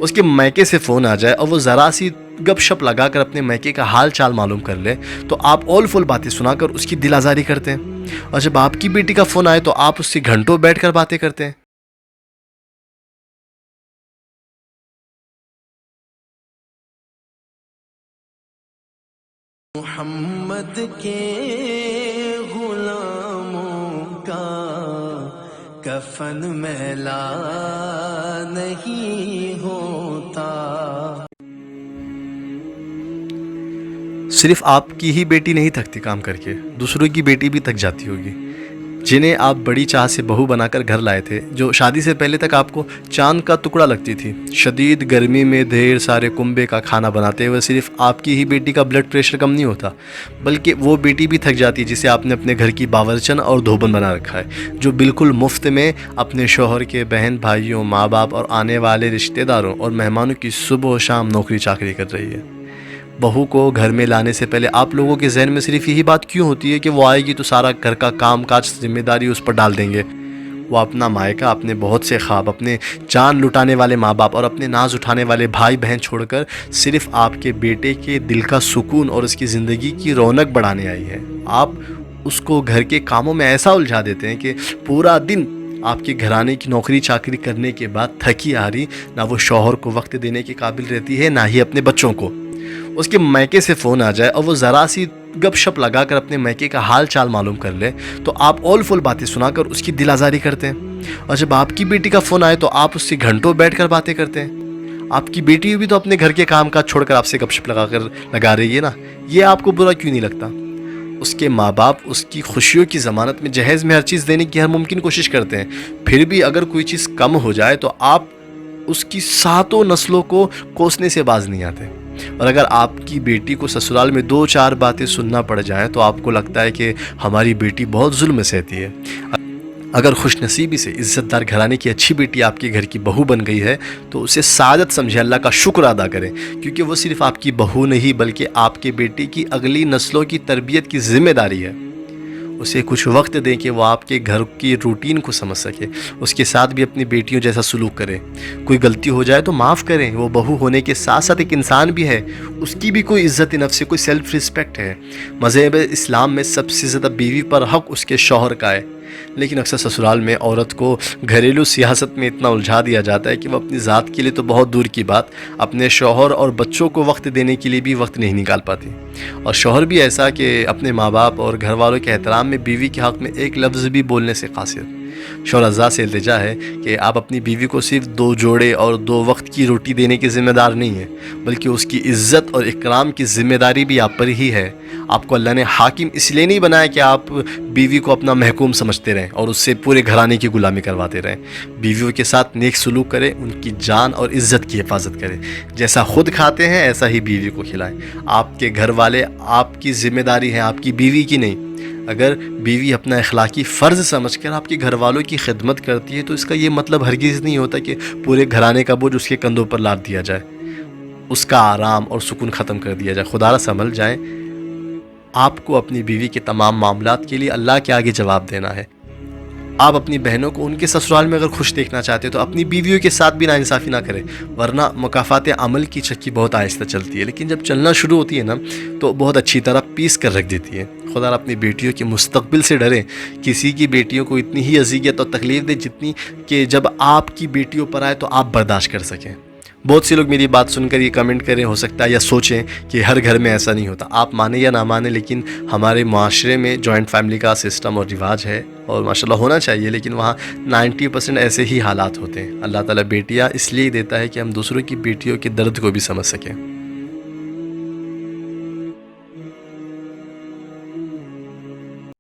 اس کے میکے سے فون آ جائے اور وہ ذرا سی گپ شپ لگا کر اپنے میکے کا حال چال معلوم کر لے تو آپ اول فل باتیں سنا کر اس کی دل آزاری کرتے ہیں، اور جب آپ کی بیٹی کا فون آئے تو آپ اس سے گھنٹوں بیٹھ کر باتیں کرتے ہیں۔ محمد کے غلاموں کا کفن میلا نہیں ہوتا۔ صرف آپ کی ہی بیٹی نہیں تھکتی کام کر کے، دوسروں کی بیٹی بھی تھک جاتی ہوگی، جنہیں آپ بڑی چاہ سے بہو بنا کر گھر لائے تھے، جو شادی سے پہلے تک آپ کو چاند کا ٹکڑا لگتی تھی۔ شدید گرمی میں ڈھیر سارے کنبے کا کھانا بناتے ہوئے صرف آپ کی ہی بیٹی کا بلڈ پریشر کم نہیں ہوتا، بلکہ وہ بیٹی بھی تھک جاتی ہے جسے آپ نے اپنے گھر کی باورچن اور دھوبن بنا رکھا ہے، جو بالکل مفت میں اپنے شوہر کے بہن بھائیوں، ماں باپ اور آنے والے رشتہ داروں اور مہمانوں کی صبح و شام نوکری چاکری کر رہی ہے۔ بہو کو گھر میں لانے سے پہلے آپ لوگوں کے ذہن میں صرف یہی بات کیوں ہوتی ہے کہ وہ آئے گی تو سارا گھر کا کام کاج ذمہ داری اس پر ڈال دیں گے؟ وہ اپنا مائکہ، اپنے بہت سے خواب، اپنے جان لٹانے والے ماں باپ اور اپنے ناز اٹھانے والے بھائی بہن چھوڑ کر صرف آپ کے بیٹے کے دل کا سکون اور اس کی زندگی کی رونق بڑھانے آئی ہے۔ آپ اس کو گھر کے کاموں میں ایسا الجھا دیتے ہیں کہ پورا دن آپ کے گھرانے کی نوکری چاکری کرنے کے بعد تھکی آ رہی، نہ وہ شوہر کو وقت دینے کے قابل رہتی ہے، نہ ہی اپنے بچوں کو۔ اس کے میکے سے فون آ جائے اور وہ ذرا سی گپ شپ لگا کر اپنے میکے کا حال چال معلوم کر لے تو آپ اول فل باتیں سنا کر اس کی دل آزاری کرتے ہیں، اور جب آپ کی بیٹی کا فون آئے تو آپ اس سے گھنٹوں بیٹھ کر باتیں کرتے ہیں۔ آپ کی بیٹی بھی تو اپنے گھر کے کام کاج چھوڑ کر آپ سے گپ شپ لگا رہی ہے نا، یہ آپ کو برا کیوں نہیں لگتا؟ اس کے ماں باپ اس کی خوشیوں کی ضمانت میں جہیز میں ہر چیز دینے کی ہر ممکن کوشش کرتے ہیں، پھر بھی اگر کوئی چیز کم ہو جائے تو آپ اس کی ساتوں نسلوں کو کوسنے سے باز نہیں آتے، اور اگر آپ کی بیٹی کو سسرال میں 2-4 باتیں سننا پڑ جائیں تو آپ کو لگتا ہے کہ ہماری بیٹی بہت ظلم سہتی ہے۔ اگر خوش نصیبی سے عزت دار گھرانے کی اچھی بیٹی آپ کے گھر کی بہو بن گئی ہے تو اسے سعادت سمجھے، اللہ کا شکر ادا کریں، کیونکہ وہ صرف آپ کی بہو نہیں بلکہ آپ کے بیٹی کی اگلی نسلوں کی تربیت کی ذمہ داری ہے۔ اسے کچھ وقت دیں کہ وہ آپ کے گھر کی روٹین کو سمجھ سکے، اس کے ساتھ بھی اپنی بیٹیوں جیسا سلوک کرے، کوئی غلطی ہو جائے تو معاف کریں، وہ بہو ہونے کے ساتھ ساتھ ایک انسان بھی ہے، اس کی بھی کوئی عزت نفس ہے، کوئی سیلف رسپیکٹ ہے۔ مذہب اسلام میں سب سے زیادہ بیوی پر حق اس کے شوہر کا ہے، لیکن اکثر سسرال میں عورت کو گھریلو سیاست میں اتنا الجھا دیا جاتا ہے کہ وہ اپنی ذات کے لیے تو بہت دور کی بات، اپنے شوہر اور بچوں کو وقت دینے کے لیے بھی وقت نہیں نکال پاتی، اور شوہر بھی ایسا کہ اپنے ماں باپ اور گھر والوں کے احترام میں بیوی کے حق میں ایک لفظ بھی بولنے سے قاصر۔ شوہر ازا سے التجا ہے کہ آپ اپنی بیوی کو صرف 2 جوڑے اور 2 وقت کی روٹی دینے کی ذمہ دار نہیں ہیں، بلکہ اس کی عزت اور اکرام کی ذمہ داری بھی آپ پر ہی ہے۔ آپ کو اللہ نے حاکم اس لیے نہیں بنایا کہ آپ بیوی کو اپنا محکوم سمجھتے رہیں اور اس سے پورے گھرانے کی غلامی کرواتے رہیں۔ بیویوں کے ساتھ نیک سلوک کریں، ان کی جان اور عزت کی حفاظت کریں، جیسا خود کھاتے ہیں ایسا ہی بیوی کو کھلائیں۔ آپ کے گھر والے آپ کی ذمہ داری ہیں، آپ کی بیوی کی نہیں۔ اگر بیوی اپنا اخلاقی فرض سمجھ کر آپ کے گھر والوں کی خدمت کرتی ہے تو اس کا یہ مطلب ہرگز نہیں ہوتا کہ پورے گھرانے کا بوجھ اس کے کندھوں پر لاد دیا جائے، اس کا آرام اور سکون ختم کر دیا جائے۔ خدا را سنبھل جائیں، آپ کو اپنی بیوی کے تمام معاملات کے لیے اللہ کے آگے جواب دینا ہے۔ آپ اپنی بہنوں کو ان کے سسرال میں اگر خوش دیکھنا چاہتے تو اپنی بیویوں کے ساتھ بھی ناانصافی نہ کریں، ورنہ مکافات عمل کی چکی بہت آہستہ چلتی ہے، لیکن جب چلنا شروع ہوتی ہے نا تو بہت اچھی طرح پیس کر رکھ دیتی ہے۔ خدا را اپنی بیٹیوں کے مستقبل سے ڈریں، کسی کی بیٹیوں کو اتنی ہی اذیت اور تکلیف دے جتنی کہ جب آپ کی بیٹیوں پر آئے تو آپ برداشت کر سکیں۔ بہت سے لوگ میری بات سن کر یہ کمنٹ کریں، ہو سکتا ہے یا سوچیں کہ ہر گھر میں ایسا نہیں ہوتا، آپ مانیں یا نہ مانیں، لیکن ہمارے معاشرے میں جوائنٹ فیملی کا سسٹم اور رواج ہے اور ماشاءاللہ ہونا چاہیے، لیکن وہاں 90% ایسے ہی حالات ہوتے ہیں۔ اللہ تعالیٰ بیٹیاں اس لیے دیتا ہے کہ ہم دوسروں کی بیٹیوں کے درد کو بھی سمجھ سکیں۔